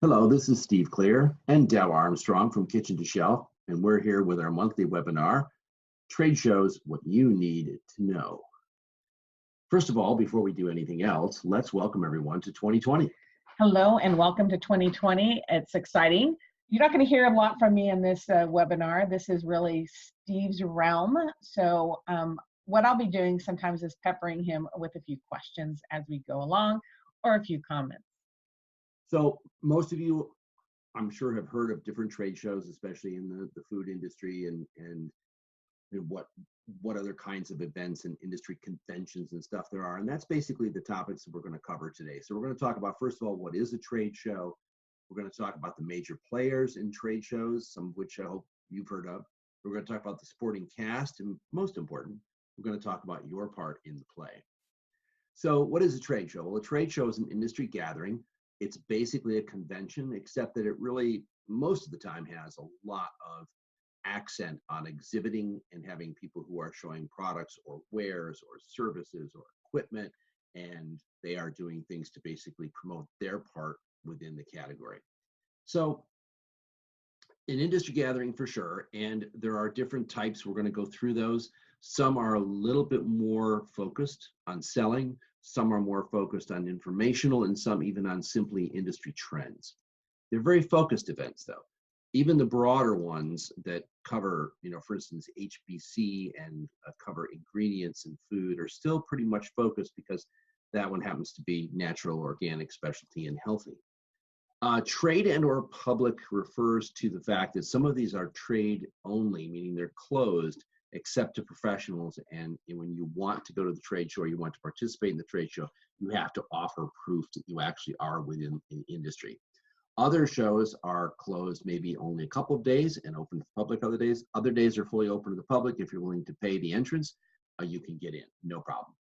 Hello, this is Steve Clear and Dow Armstrong from Kitchen to Shelf, and we're here with our monthly webinar, Trade Shows, What You Need to Know. First of all, before we do anything else, let's welcome everyone to 2020. Hello and welcome to 2020. It's exciting. You're not going to hear a lot from me in this webinar. This is really Steve's realm. So what I'll be doing sometimes is peppering him with a few questions as we go along or a few comments. So most of you, I'm sure, have heard of different trade shows, especially in the food industry and what other kinds of events and industry conventions and stuff there are. And that's basically the topics that we're going to cover today. So we're going to talk about, first of all, what is a trade show? We're going to talk about the major players in trade shows, some of which I hope you've heard of. We're going to talk about the sporting cast, and most important, we're going to talk about your part in the play. So what is a trade show? Well, a trade show is an industry gathering. It's basically a convention, except that it really, most of the time, has a lot of accent on exhibiting and having people who are showing products or wares or services or equipment, and they are doing things to basically promote their part within the category. So an industry gathering for sure, and there are different types. We're going to go through those. Some are a little bit more focused on selling, some are more focused on informational, and some even on simply industry trends. They're very focused events though. Even the broader ones that cover, for instance, HBC and cover ingredients and food are still pretty much focused because that one happens to be natural, organic, specialty, and healthy. Trade and or public refers to the fact that some of these are trade only, meaning they're closed except to professionals. And when you want to go to the trade show, or you want to participate in the trade show, you have to offer proof that you actually are within an industry. Other shows are closed maybe only a couple of days and open to the public other days. Other days are fully open to the public. If you're willing to pay the entrance, you can get in, no problem.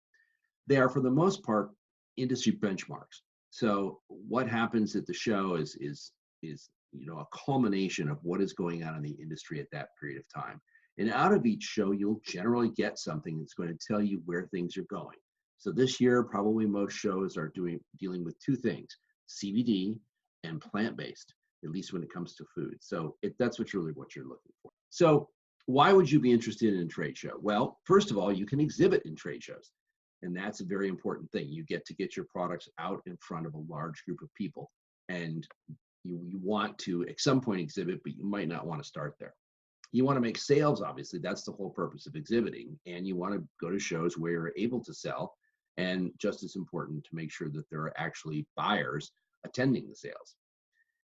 They are, for the most part, industry benchmarks. So what happens at the show is a culmination of what is going on in the industry at that period of time. And out of each show, you'll generally get something that's going to tell you where things are going. So this year, probably most shows are dealing with two things: CBD and plant-based, at least when it comes to food. So that's what you're looking for. So why would you be interested in a trade show? Well, first of all, you can exhibit in trade shows. And that's a very important thing. You get to get your products out in front of a large group of people. And you want to, at some point, exhibit, but you might not want to start there. You want to make sales, obviously. That's the whole purpose of exhibiting. And you want to go to shows where you're able to sell. And just as important, to make sure that there are actually buyers attending the sales.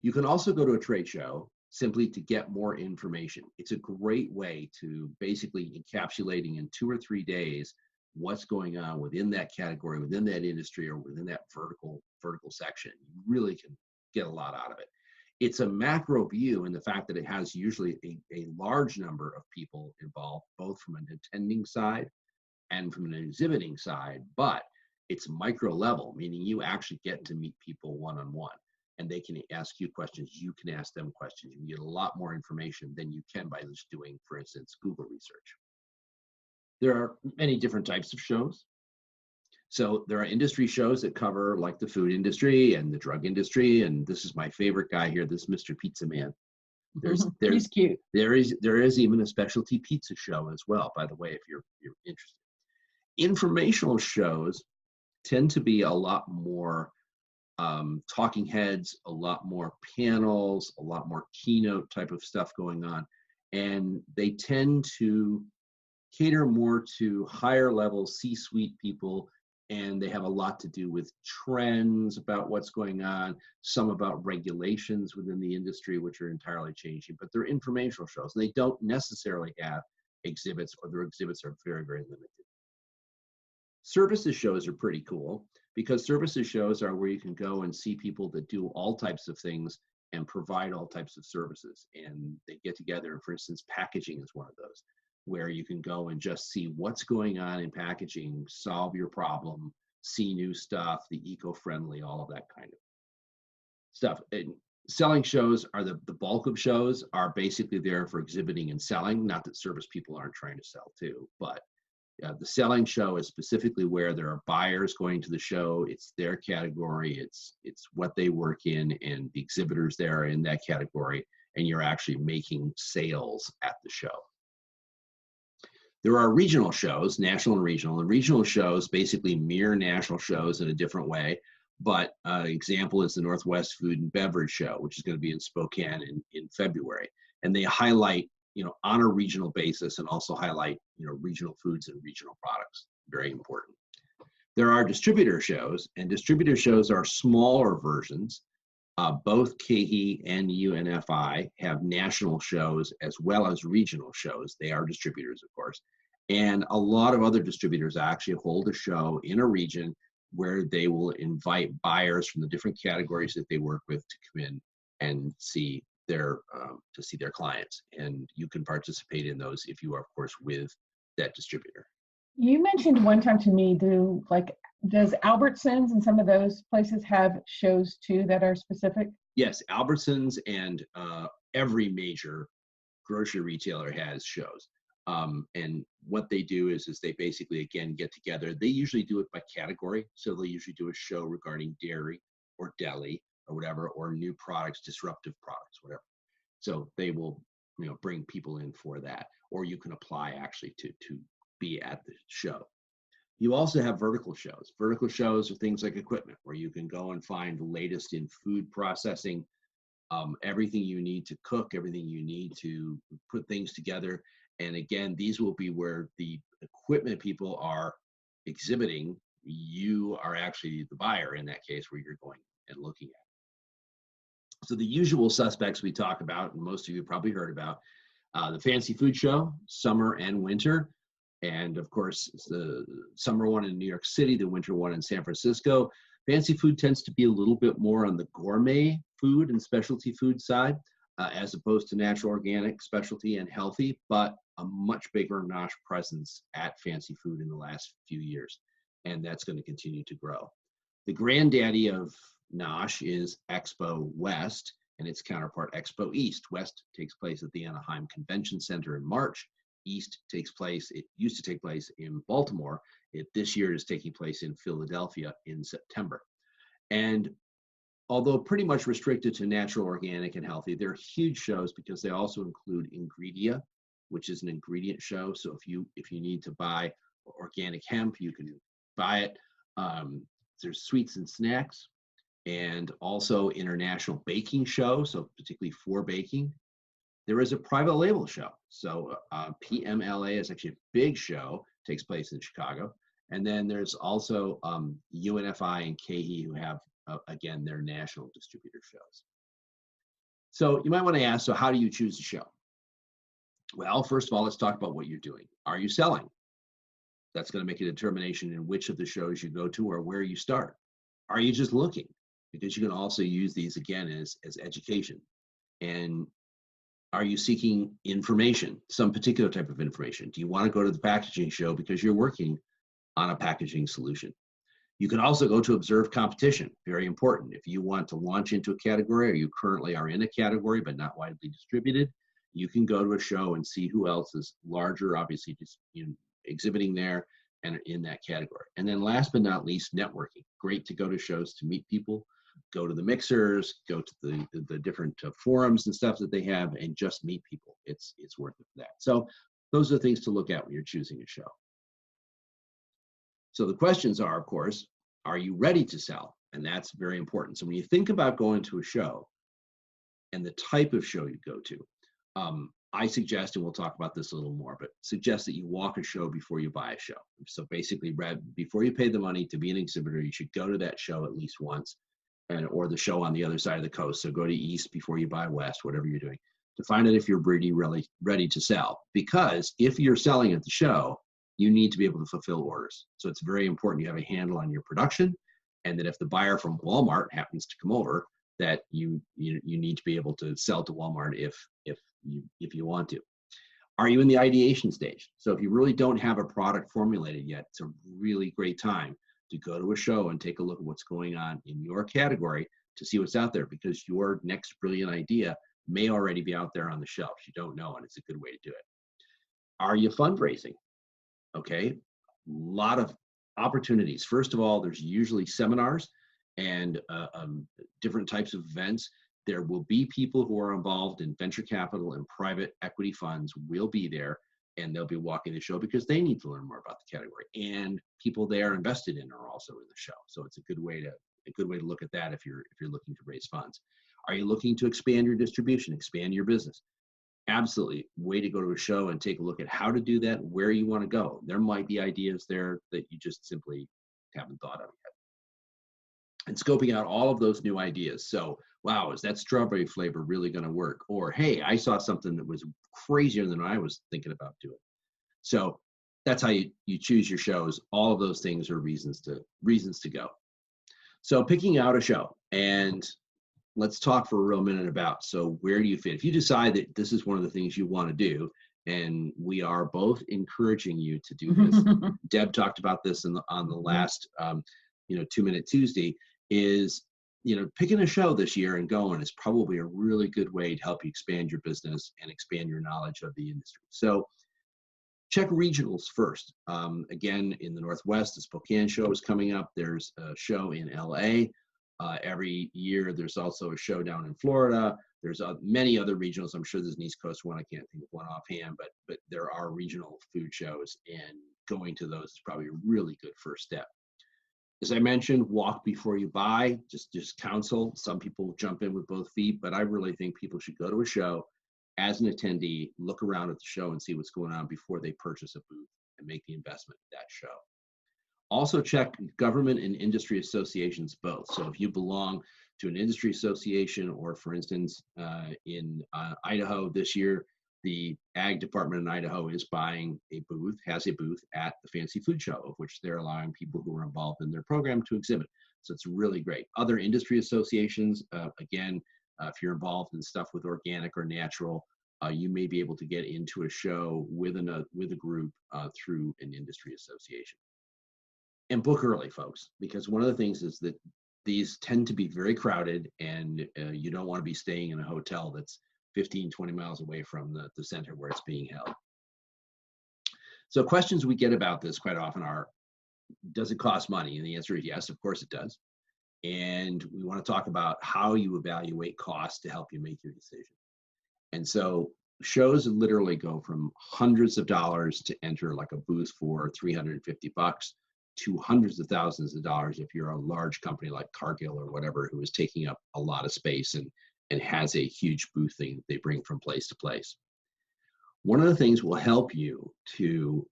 You can also go to a trade show simply to get more information. It's a great way to basically encapsulating in 2 or 3 days what's going on within that category, within that industry, or within that vertical section. You really can get a lot out of it. It's a macro view in the fact that it has usually a large number of people involved, both from an attending side and from an exhibiting side, but it's micro level, meaning you actually get to meet people one-on-one, and they can ask you questions, you can ask them questions. You can get a lot more information than you can by just doing, for instance, Google research. There are many different types of shows. So there are industry shows that cover like the food industry and the drug industry. And this is my favorite guy here, this Mr. Pizza Man. He's cute. There is even a specialty pizza show as well, by the way, if you're interested. Informational shows tend to be a lot more talking heads, a lot more panels, a lot more keynote type of stuff going on. And they tend to cater more to higher level C-suite people, and they have a lot to do with trends about what's going on, some about regulations within the industry, which are entirely changing, but they're informational shows. And they don't necessarily have exhibits, or their exhibits are very, very limited. Services shows are pretty cool because services shows are where you can go and see people that do all types of things and provide all types of services. And they get together, and for instance, packaging is one of those, where you can go and just see what's going on in packaging, solve your problem, see new stuff, the eco-friendly, all of that kind of stuff. And selling shows are the bulk of shows are basically there for exhibiting and selling. Not that service people aren't trying to sell too, but The selling show is specifically where there are buyers going to the show. It's their category. It's what they work in, and the exhibitors there are in that category, and you're actually making sales at the show. There are regional shows, national and regional. And regional shows basically mirror national shows in a different way. But example is the Northwest Food and Beverage Show, which is going to be in Spokane in February. And they highlight, on a regional basis, and also highlight, regional foods and regional products. Very important. There are distributor shows, and distributor shows are smaller versions. Both KeHe and UNFI have national shows as well as regional shows. They are distributors, of course. And a lot of other distributors actually hold a show in a region where they will invite buyers from the different categories that they work with to come in and see their clients. And you can participate in those if you are, of course, with that distributor. You mentioned one time to me, does Albertsons and some of those places have shows too that are specific? Yes, Albertsons and every major grocery retailer has shows. And what they do is they basically, again, get together. They usually do it by category. So they'll usually do a show regarding dairy or deli or whatever, or new products, disruptive products, whatever. So they will, bring people in for that. Or you can apply actually to be at the show. You also have vertical shows. Vertical shows are things like equipment, where you can go and find the latest in food processing, everything you need to cook, everything you need to put things together. And again, these will be where the equipment people are exhibiting. You are actually the buyer in that case, where you're going and looking at. So the usual suspects we talk about, and most of you probably heard about, the Fancy Food Show, summer and winter. And of course, it's the summer one in New York City, the winter one in San Francisco. Fancy food tends to be a little bit more on the gourmet food and specialty food side, as opposed to natural, organic, specialty, and healthy, but a much bigger NOSH presence at Fancy Food in the last few years. And that's going to continue to grow. The granddaddy of NOSH is Expo West and its counterpart Expo East. West takes place at the Anaheim Convention Center in March. East it used to take place in Baltimore. This year is taking place in Philadelphia in September. And although pretty much restricted to natural, organic, and healthy, they're huge shows because they also include Ingredia, which is an ingredient show. So if you need to buy organic hemp, you can buy it. There's sweets and snacks, and also international baking show, so particularly for baking. There is a private label show. So PMLA is actually a big show, takes place in Chicago. And then there's also UNFI and KeHe, who have, again, their national distributor shows. So you might want to ask, so how do you choose a show? Well, first of all, let's talk about what you're doing. Are you selling? That's going to make a determination in which of the shows you go to or where you start. Are you just looking? Because you can also use these, again, as education. And are you seeking information, some particular type of information? Do you want to go to the packaging show because you're working on a packaging solution? You can also go to observe competition, very important. If you want to launch into a category, or you currently are in a category but not widely distributed, you can go to a show and see who else is larger, obviously just exhibiting there and in that category. And then last but not least, networking. Great to go to shows to meet people, go to the mixers, go to the different forums and stuff that they have, and just meet people. It's worth it for that. So those are things to look at when you're choosing a show. So the questions are, of course, are you ready to sell? And that's very important. So when you think about going to a show and the type of show you go to, I suggest, and we'll talk about this a little more, but suggest that you walk a show before you buy a show. So basically, before you pay the money to be an exhibitor, you should go to that show at least once, or the show on the other side of the coast. So go to East before you buy West, whatever you're doing, to find out if you're really ready to sell. Because if you're selling at the show, you need to be able to fulfill orders. So it's very important you have a handle on your production, and that if the buyer from Walmart happens to come over, that you need to be able to sell to Walmart if you want to. Are you in the ideation stage? So if you really don't have a product formulated yet, it's a really great time to go to a show and take a look at what's going on in your category to see what's out there, because your next brilliant idea may already be out there on the shelf. You don't know, and it's a good way to do it. Are you fundraising? Okay, a lot of opportunities. First of all, there's usually seminars and different types of events. There will be people who are involved in venture capital and private equity funds will be there, and they'll be walking the show because they need to learn more about the category. And people they are invested in are also in the show. So it's a good way to look at that if you're looking to raise funds. Are you looking to expand your distribution, expand your business? Absolutely. Way to go to a show and take a look at how to do that, where you want to go. There might be ideas there that you just simply haven't thought of yet. And scoping out all of those new ideas. So, wow, is that strawberry flavor really going to work? Or, hey, I saw something that was crazier than I was thinking about doing. So that's how you choose your shows. All of those things are reasons to go. So picking out a show, and let's talk for a real minute about, so where do you fit? If you decide that this is one of the things you want to do, and we are both encouraging you to do this. Deb talked about this on the last 2-Minute Tuesday, is picking a show this year and going is probably a really good way to help you expand your business and expand your knowledge of the industry. So check regionals first. Again, in the Northwest, the Spokane show is coming up. There's a show in LA. Every year, there's also a show down in Florida. There's many other regionals. I'm sure there's an East Coast one. I can't think of one offhand, but there are regional food shows, and going to those is probably a really good first step. As I mentioned, walk before you buy. Just counsel. Some people jump in with both feet, but I really think people should go to a show as an attendee, look around at the show and see what's going on before they purchase a booth and make the investment at that show. Also check government and industry associations both. So if you belong to an industry association, or for instance, in Idaho this year, the Ag Department in Idaho has a booth at the Fancy Food Show, of which they're allowing people who are involved in their program to exhibit. So it's really great. Other industry associations, again, if you're involved in stuff with organic or natural, you may be able to get into a show with a group through an industry association. And book early, folks, because one of the things is that these tend to be very crowded, and you don't want to be staying in a hotel that's 15, 20 miles away from the center where it's being held. So questions we get about this quite often are, does it cost money? And the answer is yes, of course it does. And we want to talk about how you evaluate costs to help you make your decision. And so shows literally go from hundreds of dollars to enter, like a booth for $350, to hundreds of thousands of dollars if you're a large company like Cargill or whatever, who is taking up a lot of space and has a huge booth thing they bring from place to place. One of the things will help you to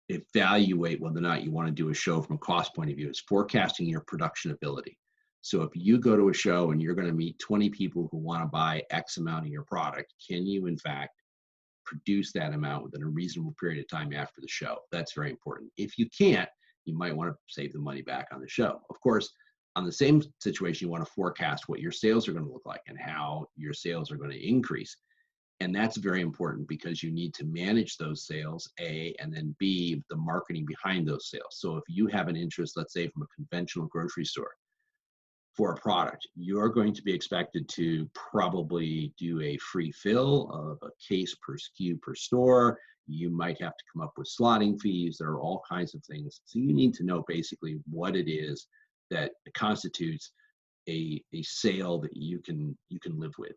evaluate whether or not you want to do a show from a cost point of view is forecasting your production ability. So if you go to a show and you're going to meet 20 people who want to buy X amount of your product, can you in fact produce that amount within a reasonable period of time after the show? That's very important. If you can't, you might want to save the money back on the show. Of course, on the same situation, you want to forecast what your sales are going to look like and how your sales are going to increase. And that's very important because you need to manage those sales, A, and then B, the marketing behind those sales. So if you have an interest, let's say from a conventional grocery store for a product, you're going to be expected to probably do a free fill of a case per SKU per store. You might have to come up with slotting fees. There are all kinds of things. So you need to know basically what it is that constitutes a sale that you can live with.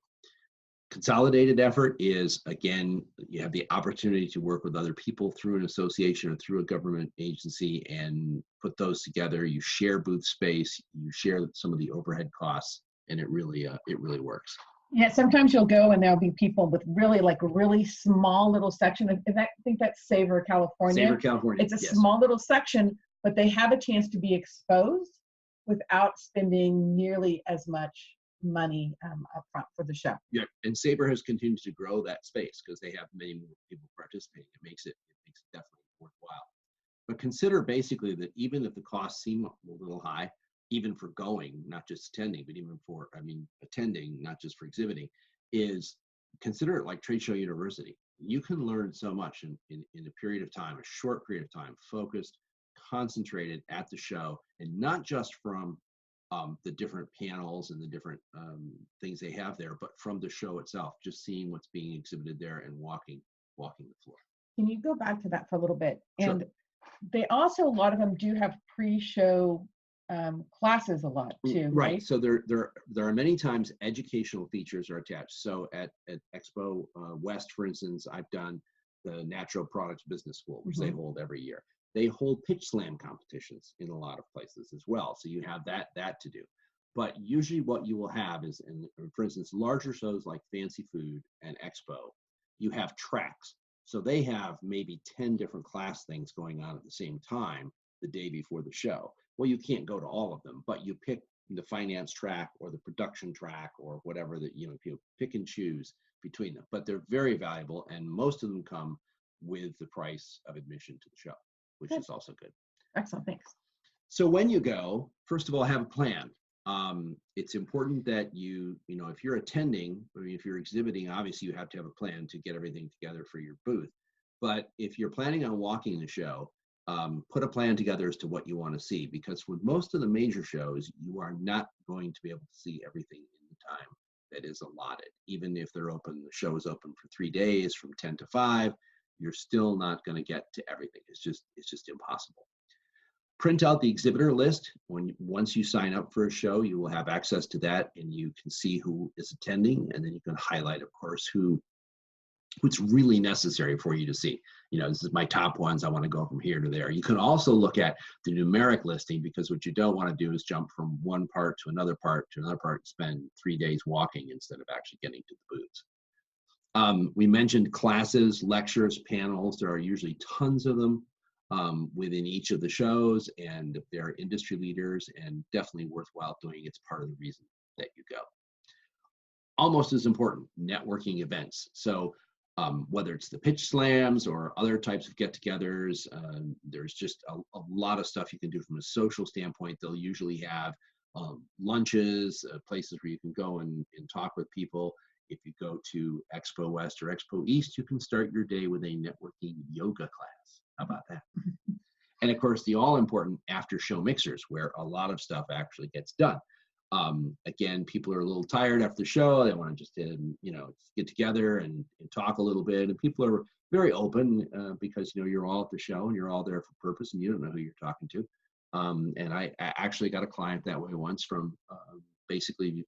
Consolidated effort is, again, you have the opportunity to work with other people through an association or through a government agency and put those together. You share booth space, you share some of the overhead costs, and it really works. Yeah, sometimes you'll go and there'll be people with really small little section. I think that's Savor, California. Savor, California. It's a yes. small little section, but they have a chance to be exposed without spending nearly as much money up front for the show. Yeah, and Savor has continued to grow that space because they have many more people participating. It makes it definitely worthwhile. But consider basically that even if the costs seem a little high, even for going, not just attending, but even for, attending, not just for exhibiting, is consider it like Trade Show University. You can learn so much in a period of time, a short period of time, focused, concentrated at the show, and not just from the different panels and the different things they have there, but from the show itself, just seeing what's being exhibited there and walking the floor. Can you go back to that for a little bit? Sure. And they also, a lot of them do have pre-show classes a lot too, right? So there are many times educational features are attached. So at Expo West, for instance, I've done the Natural Products Business School, which they hold every year. They hold pitch slam competitions in a lot of places as well. So you have that to do. But usually what you will have is, for instance, larger shows like Fancy Food and Expo, you have tracks. So they have maybe 10 different class things going on at the same time the day before the show. Well, you can't go to all of them, but you pick the finance track or the production track or whatever that, you pick and choose between them. But they're very valuable, and most of them come with the price of admission to the show, which is also good. Excellent, thanks. So when you go, first of all, have a plan. It's important that if you're attending, if you're exhibiting, obviously you have to have a plan to get everything together for your booth. But if you're planning on walking the show, put a plan together as to what you want to see, because with most of the major shows, you are not going to be able to see everything in the time that is allotted. Even if they're open, the show is open for 3 days from 10 to 5, you're still not going to get to everything. It's just impossible. Print out the exhibitor list. Once you sign up for a show, you will have access to that, and you can see who is attending, and then you can highlight, of course, who's really necessary for you to see. This is my top ones. I want to go from here to there. You can also look at the numeric listing, because what you don't want to do is jump from one part to another part to another part, spend 3 days walking instead of actually getting to the booths. We mentioned classes, lectures, panels. There are usually tons of them within each of the shows, and they're industry leaders and definitely worthwhile doing. It's part of the reason that you go. Almost as important, networking events. So whether it's the pitch slams or other types of get-togethers, there's just a lot of stuff you can do from a social standpoint. They'll usually have lunches, places where you can go and talk with people. If you go to Expo West or Expo East, you can start your day with a networking yoga class. How about that? And of course, the all-important after-show mixers, where a lot of stuff actually gets done. Again, people are a little tired after the show. They want to just get together and talk a little bit. And people are very open because you're all at the show and you're all there for purpose, and you don't know who you're talking to. And I actually got a client that way once from basically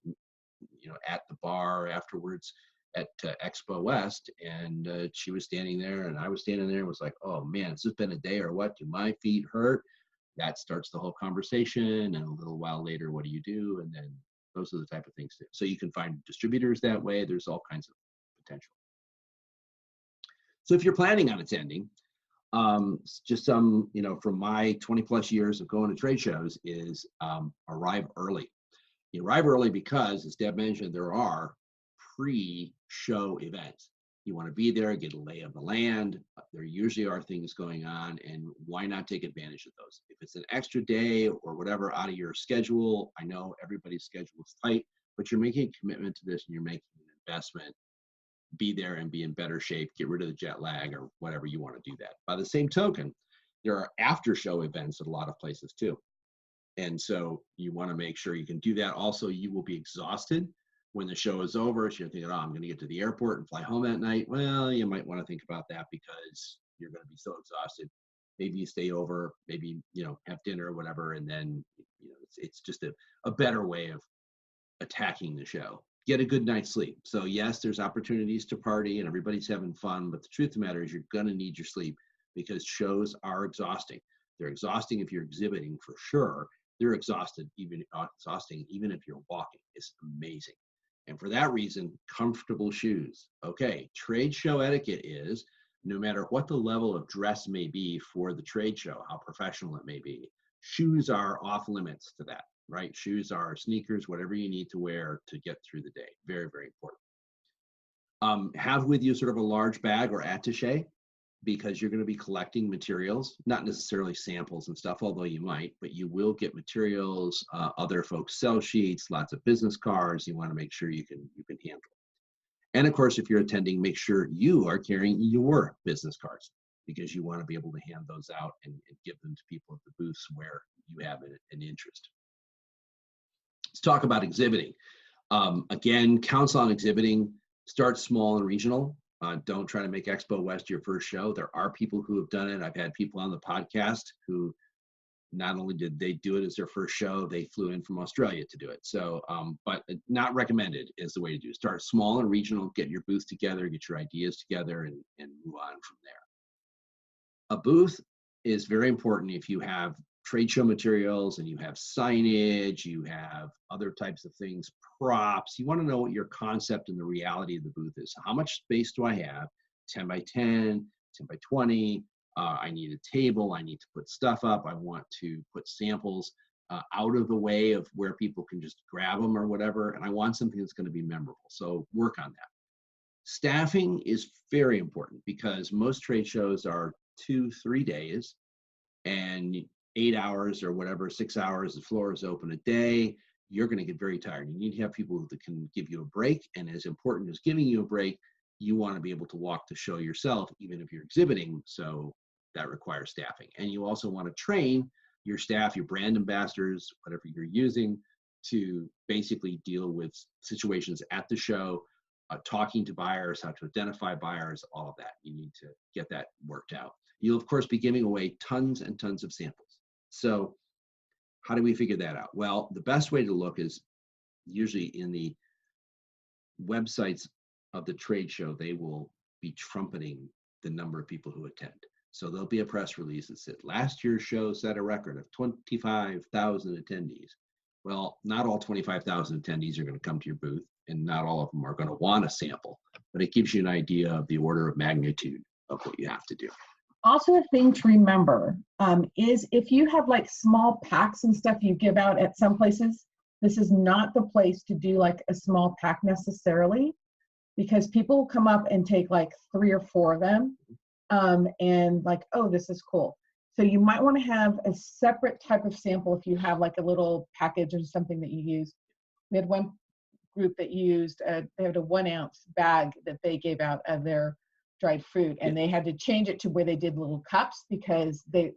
at the bar afterwards at Expo West, and she was standing there and I was standing there and was like, oh man, has this been a day or what? Do my feet hurt? That starts the whole conversation, and a little while later, what do you do? And then those are the type of things. So you can find distributors that way. There's all kinds of potential. So if you're planning on attending, just some, from my 20 plus years of going to trade shows, is arrive early. You arrive early because, as Deb mentioned, there are pre-show events. You want to be there, get a lay of the land. There usually are things going on, and why not take advantage of those? If it's an extra day or whatever out of your schedule, I know everybody's schedule is tight, but you're making a commitment to this and you're making an investment. Be there and be in better shape, get rid of the jet lag or whatever you want to do that. By the same token, there are after show events at a lot of places too. And so you want to make sure you can do that. Also, you will be exhausted when the show is over. So you're thinking, oh, I'm going to get to the airport and fly home that night. Well, you might want to think about that, because you're going to be so exhausted. Maybe you stay over, maybe, have dinner or whatever. And then, it's just a better way of attacking the show. Get a good night's sleep. So yes, there's opportunities to party and everybody's having fun, but the truth of the matter is you're going to need your sleep, because shows are exhausting. They're exhausting if you're exhibiting, for sure. They're exhausting even if you're walking. It's amazing. And for that reason, comfortable shoes. Okay, trade show etiquette is, no matter what the level of dress may be for the trade show, how professional it may be, shoes are off limits to that, right? Shoes are sneakers, whatever you need to wear to get through the day. Very, very important. Have with you sort of a large bag or attaché, because you're going to be collecting materials, not necessarily samples and stuff, although you might, but you will get materials, other folks' sell sheets, lots of business cards. You want to make sure you can handle it. And of course, if you're attending, make sure you are carrying your business cards, because you want to be able to hand those out and give them to people at the booths where you have an interest. Let's talk about exhibiting. Again, counts on exhibiting. Start small and regional. Don't try to make Expo West your first show. There are people who have done it. I've had people on the podcast who not only did they do it as their first show, they flew in from Australia to do it. So, but not recommended is the way to do it. Start small and regional, get your booth together, get your ideas together, and move on from there. A booth is very important if you have trade show materials and you have signage, you have other types of things, props. You want to know what your concept and the reality of the booth is. How much space do I have? 10 by 10, 10 by 20. I need a table. I need to put stuff up. I want to put samples out of the way of where people can just grab them or whatever. And I want something that's going to be memorable. So work on that. Staffing is very important because most trade shows are 2-3 days and 8 hours or whatever, 6 hours, the floor is open a day. You're going to get very tired. You need to have people that can give you a break. And as important as giving you a break, you want to be able to walk the show yourself, even if you're exhibiting. So that requires staffing. And you also want to train your staff, your brand ambassadors, whatever you're using, to basically deal with situations at the show, talking to buyers, how to identify buyers, all of that. You need to get that worked out. You'll, of course, be giving away tons and tons of samples. So how do we figure that out? Well, the best way to look is usually in the websites of the trade show, they will be trumpeting the number of people who attend. So there'll be a press release that said, last year's show set a record of 25,000 attendees. Well, not all 25,000 attendees are going to come to your booth, and not all of them are going to want a sample, but it gives you an idea of the order of magnitude of what you have to do. Also, a thing to remember is if you have like small packs and stuff you give out at some places, this is not the place to do like a small pack necessarily, because people will come up and take like 3 or 4 of them and like, oh, this is cool. So you might want to have a separate type of sample if you have like a little package or something that you use. We had one group that used, they had a 1 ounce bag that they gave out of their dried fruit, and they had to change it to where they did little cups because the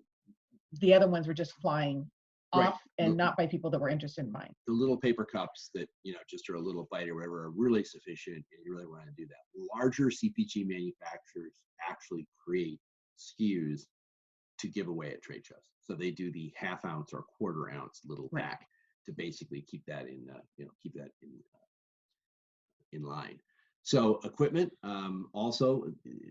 other ones were just flying off and not by people that were interested in buying. The little paper cups that, just are a little bite or whatever are really sufficient, and you really want to do that. Larger CPG manufacturers actually create SKUs to give away at trade shows. So they do the 1/2 ounce or 1/4 ounce little pack to basically keep that in, in line. So equipment, also,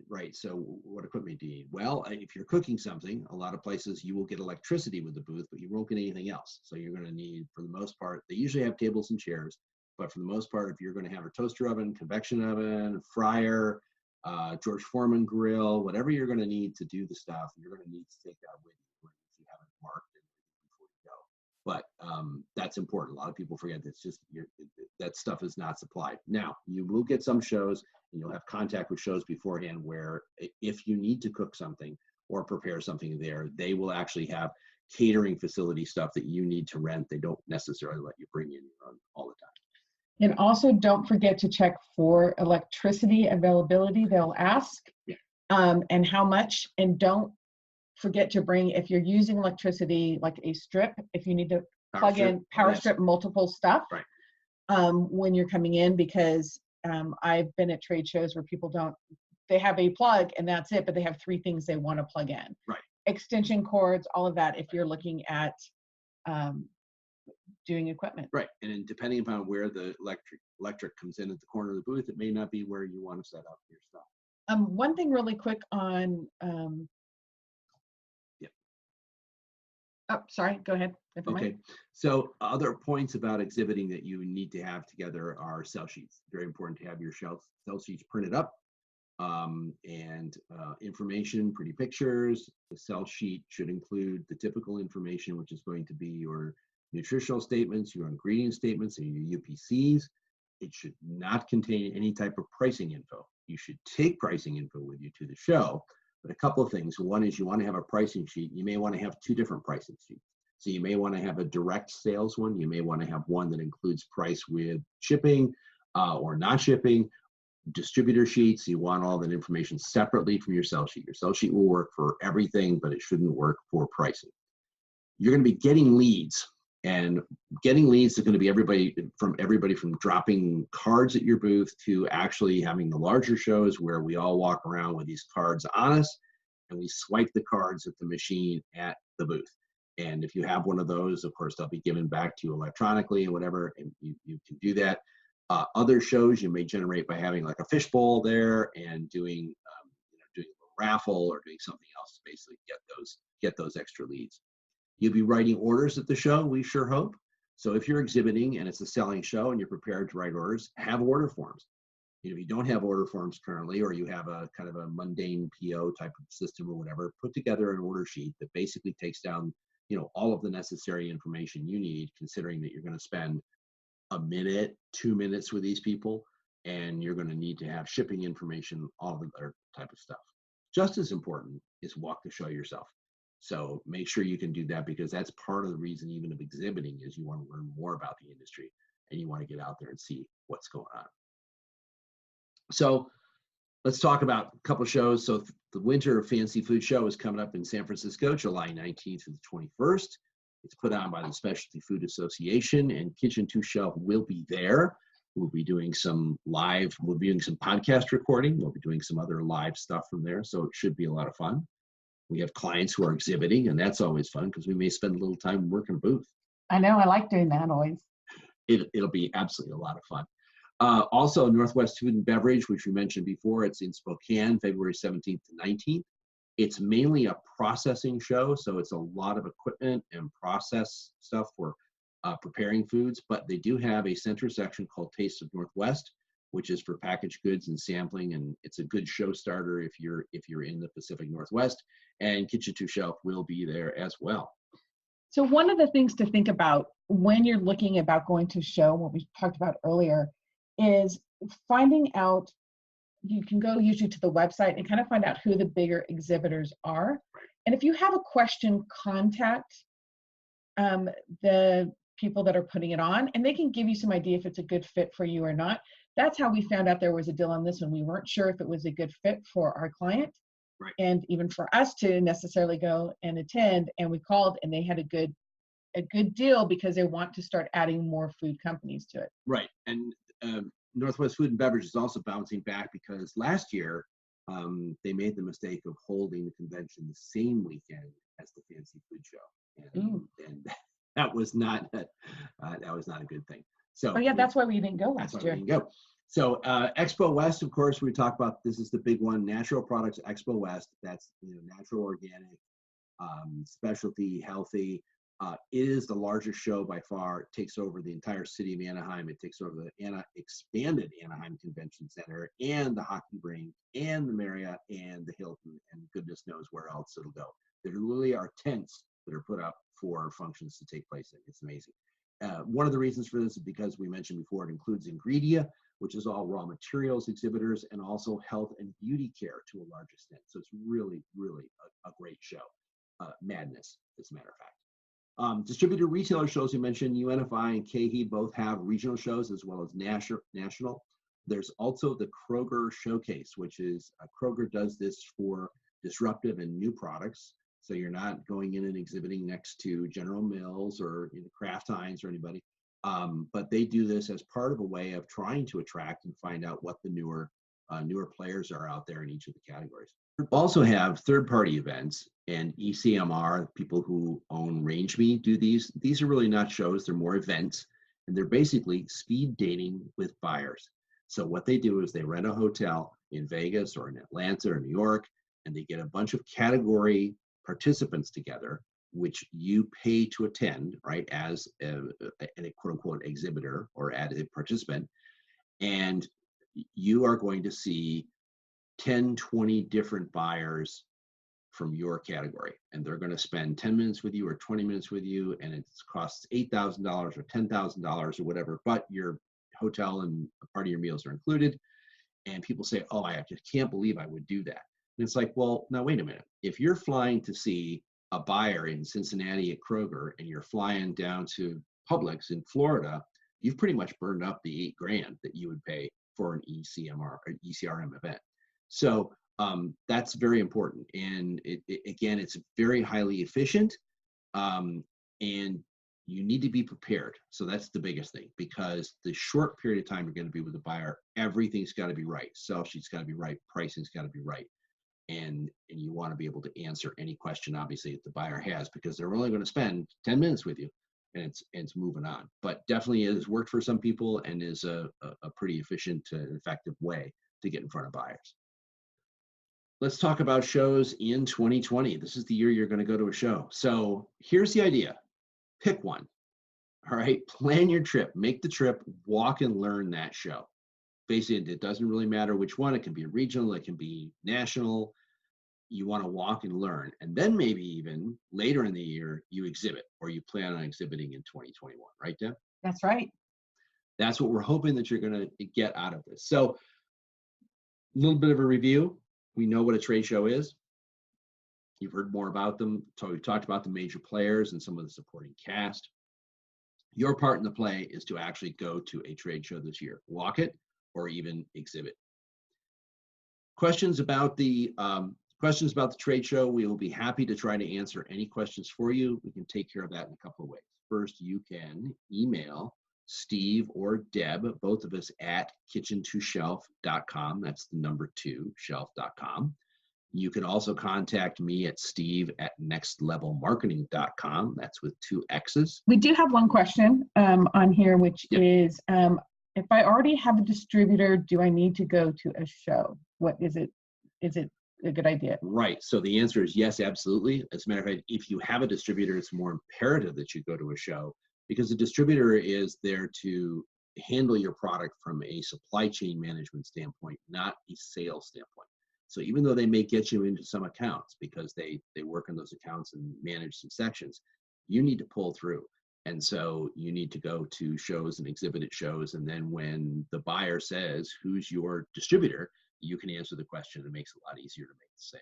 right, so what equipment do you need? Well, if you're cooking something, a lot of places you will get electricity with the booth, but you won't get anything else. So you're going to need, for the most part, they usually have tables and chairs, but for the most part, if you're going to have a toaster oven, convection oven, fryer, George Foreman grill, whatever you're going to need to do the stuff, you're going to need to take that with you if you haven't marked it before you go. But that's important. A lot of people forget that it's just that stuff is not supplied. Now, you will get some shows, and you'll have contact with shows beforehand where if you need to cook something or prepare something there, they will actually have catering facility stuff that you need to rent. They don't necessarily let you bring in your own all the time. And also don't forget to check for electricity availability. They'll ask and how much, and don't forget to bring, if you're using electricity, like a strip, if you need to plug in power strip multiple stuff when you're coming in, because I've been at trade shows where people they have a plug and that's it, but they have 3 things they want to plug in. Extension cords, all of that, if you're looking at doing equipment. And then depending upon where the electric comes in at the corner of the booth, it may not be where you want to set up your stuff. One thing really quick on oh, sorry, go ahead. Okay, so other points about exhibiting that you need to have together are sell sheets. Very important to have your sell sheets printed up, and information, pretty pictures. The sell sheet should include the typical information, which is going to be your nutritional statements, your ingredient statements, and your UPCs. It should not contain any type of pricing info. You should take pricing info with you to the show, but a couple of things. One is you want to have a pricing sheet. You may want to have 2 different pricing sheets. So you may want to have a direct sales one. You may want to have one that includes price with shipping or not shipping, distributor sheets. You want all that information separately from your sell sheet. Your sell sheet will work for everything, but it shouldn't work for pricing. You're going to be getting leads And getting leads is going to be everybody from dropping cards at your booth to actually having the larger shows where we all walk around with these cards on us and we swipe the cards at the machine at the booth. And if you have one of those, of course, they'll be given back to you electronically and whatever, and you can do that. Other shows you may generate by having like a fishbowl there and doing doing a raffle or doing something else to basically get those extra leads. You'll be writing orders at the show, we sure hope. So if you're exhibiting and it's a selling show and you're prepared to write orders, have order forms. If you don't have order forms currently, or you have a kind of a mundane PO type of system or whatever, put together an order sheet that basically takes down, all of the necessary information you need, considering that you're going to spend a minute, 2 minutes with these people, and you're going to need to have shipping information, all the other type of stuff. Just as important is walk the show yourself. So make sure you can do that, because that's part of the reason even of exhibiting is you want to learn more about the industry and you want to get out there and see what's going on. So let's talk about a couple of shows. So the Winter Fancy Food Show is coming up in San Francisco, July 19th to the 21st. It's put on by the Specialty Food Association, and Kitchen 2 Shelf will be there. We'll be doing some podcast recording. We'll be doing some other live stuff from there. So it should be a lot of fun. We have clients who are exhibiting, and that's always fun because we may spend a little time working a booth. I know, I like doing that always. It'll be absolutely a lot of fun. Also, Northwest Food and Beverage, which we mentioned before, it's in Spokane, February 17th to 19th. It's mainly a processing show, so it's a lot of equipment and process stuff for preparing foods, but they do have a center section called Taste of Northwest, which is for packaged goods and sampling, and it's a good show starter if you're in the Pacific Northwest, and Kitchen 2 Shelf will be there as well. So one of the things to think about when you're looking about going to a show, what we talked about earlier, is finding out. You can go usually to the website and kind of find out who the bigger exhibitors are. And if you have a question, contact the people that are putting it on, and they can give you some idea if it's a good fit for you or not. That's how we found out there was a deal on this one. We weren't sure if it was a good fit for our client, right, and even for us to necessarily go and attend. And we called, and they had a good deal because they want to start adding more food companies to it. Right, and Northwest Food and Beverage is also bouncing back because last year they made the mistake of holding the convention the same weekend as the Fancy Food Show, and that was not a good thing. So, oh yeah, that's why we didn't go last year. We didn't go. So Expo West, of course, we talked about. This is the big one, Natural Products Expo West. That's natural, organic, specialty, healthy. It is the largest show by far. It takes over the entire city of Anaheim. It takes over the expanded Anaheim Convention Center and the hockey rink and the Marriott and the Hilton, and goodness knows where else it'll go. There literally are tents that are put up for functions to take place in. It's amazing. One of the reasons for this is because we mentioned before, it includes Ingredia, which is all raw materials exhibitors, and also health and beauty care to a large extent. So it's really, really a great show. Madness, as a matter of fact. Distributor retailer shows, we mentioned UNFI and KeHe both have regional shows as well as national. There's also the Kroger Showcase, which is Kroger does this for disruptive and new products. So you're not going in and exhibiting next to General Mills or Kraft Heinz or anybody. But they do this as part of a way of trying to attract and find out what the newer players are out there in each of the categories. We also have third-party events, and ECMR, people who own RangeMe, do these. These are really not shows, they're more events, and they're basically speed dating with buyers. So what they do is they rent a hotel in Vegas or in Atlanta or New York, and they get a bunch of category participants together, which you pay to attend, right, as a quote-unquote exhibitor or as a participant, and you are going to see 10, 20 different buyers from your category, and they're going to spend 10 minutes with you or 20 minutes with you, and it costs $8,000 or $10,000 or whatever, but your hotel and a part of your meals are included. And people say, oh, I just can't believe I would do that. And it's like, well, now wait a minute. If you're flying to see a buyer in Cincinnati at Kroger and you're flying down to Publix in Florida, you've pretty much burned up the $8,000 that you would pay for an ECMR or ECRM event. So that's very important. And again, it's very highly efficient. And you need to be prepared. So that's the biggest thing, because the short period of time you're going to be with the buyer, everything's got to be right. Sell sheet's got to be right. Pricing's got to be right. And you want to be able to answer any question, obviously, that the buyer has, because they're only going to spend 10 minutes with you, and it's moving on. But definitely it has worked for some people and is a pretty efficient and effective way to get in front of buyers. Let's talk about shows in 2020. This is the year you're going to go to a show. So here's the idea. Pick one. All right. Plan your trip. Make the trip. Walk and learn that show. Basically, it doesn't really matter which one. It can be regional. It can be national. You want to walk and learn. And then maybe even later in the year, you exhibit, or you plan on exhibiting in 2021. Right, Deb? That's right. That's what we're hoping that you're going to get out of this. So a little bit of a review. We know what a trade show is. You've heard more about them. So we've talked about the major players and some of the supporting cast. Your part in the play is to actually go to a trade show this year, walk it, or even exhibit. Questions about the trade show, we will be happy to try to answer any questions for you. We can take care of that in a couple of ways. First, you can email Steve or Deb, both of us, at kitchen2shelf.com. That's the number 2, shelf.com. You can also contact me at steve@nextlevelmarketing.com. That's with 2 X's. We do have one question on here, which is, if I already have a distributor, do I need to go to a show? What is it? Is it a good idea? Right. So the answer is yes, absolutely. As a matter of fact, if you have a distributor, it's more imperative that you go to a show, because the distributor is there to handle your product from a supply chain management standpoint, not a sales standpoint. So even though they may get you into some accounts because they work in those accounts and manage some sections, you need to pull through. And so you need to go to shows and exhibit at shows. And then when the buyer says, who's your distributor, you can answer the question. It makes it a lot easier to make the sale.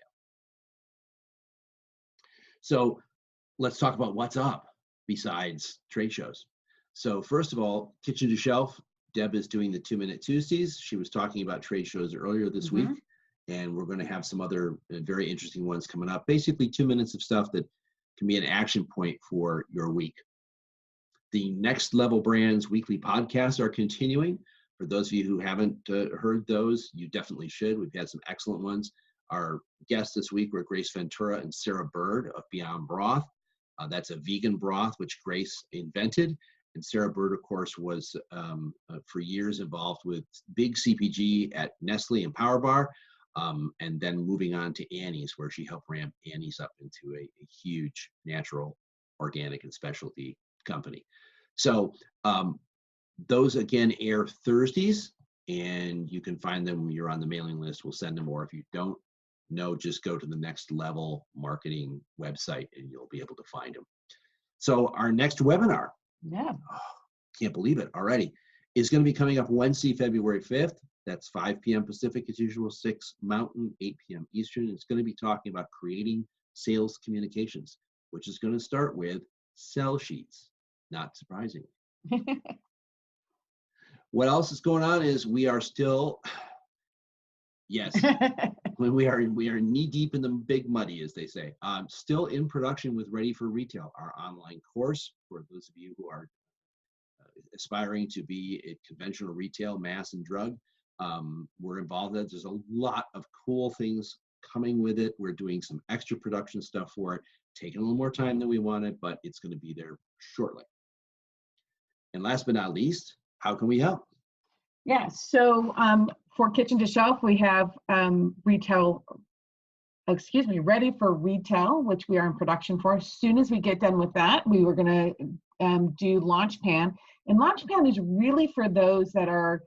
So let's talk about what's up besides trade shows. So first of all, Kitchen to Shelf, Deb is doing the 2-Minute Tuesdays. She was talking about trade shows earlier this week, and we're going to have some other very interesting ones coming up. Basically 2 minutes of stuff that can be an action point for your week. The Next Level Brands weekly podcasts are continuing. For those of you who haven't heard those, you definitely should. We've had some excellent ones. Our guests this week were Grace Ventura and Sarah Bird of Beyond Broth. That's a vegan broth, which Grace invented. And Sarah Bird, of course, was for years involved with big CPG at Nestle and Power Bar, and then moving on to Annie's, where she helped ramp Annie's up into a huge natural, organic, and specialty company. So those, again, air Thursdays, and you can find them when you're on the mailing list. We'll send them, or if you don't know, just go to the Next Level Marketing website and you'll be able to find them. So our next webinar, can't believe it already, is going to be coming up Wednesday, February 5th. That's 5 p.m. Pacific as usual, 6 Mountain, 8 p.m. Eastern. It's going to be talking about creating sales communications, which is going to start with sell sheets, not surprisingly. What else is going on is we are still, yes, we are knee deep in the big muddy, as they say. Still in production with Ready for Retail, our online course for those of you who are aspiring to be a conventional retail, mass, and drug. We're involved in it. There's a lot of cool things coming with it. We're doing some extra production stuff for it, taking a little more time than we wanted, but it's going to be there shortly. And last but not least, how can we help? Yeah, so for Kitchen to Shelf, we have Ready for Retail, which we are in production for. As soon as we get done with that, we were going to do LaunchPan. And LaunchPan is really for those that are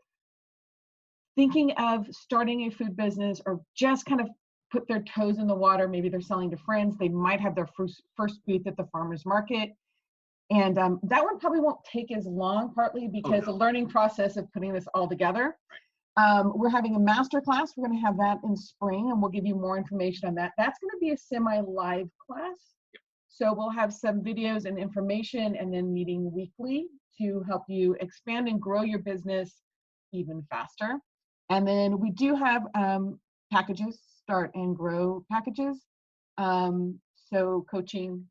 thinking of starting a food business or just kind of put their toes in the water. Maybe they're selling to friends. They might have their first booth at the farmer's market. And that one probably won't take as long, partly because the learning process of putting this all together. We're having a master class. We're going to have that in spring, and we'll give you more information on that. That's going to be a semi-live class. So we'll have some videos and information, and then meeting weekly to help you expand and grow your business even faster. And then we do have packages, start and grow packages. So coaching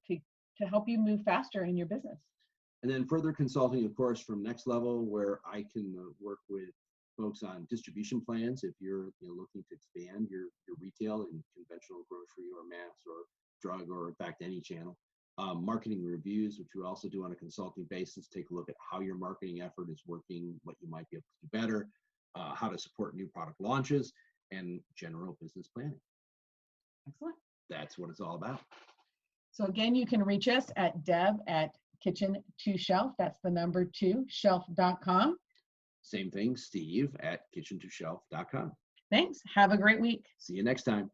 to help you move faster in your business. And then further consulting, of course, from Next Level, where I can work with folks on distribution plans if you're looking to expand your retail in conventional grocery or mass or drug or in fact any channel. Marketing reviews, which we also do on a consulting basis, take a look at how your marketing effort is working, what you might be able to do better, how to support new product launches, and general business planning. Excellent. That's what it's all about. So again, you can reach us at deb@kitchen2shelf. That's the number 2 shelf.com. Same thing, Steve at kitchen2shelf.com. Thanks. Have a great week. See you next time.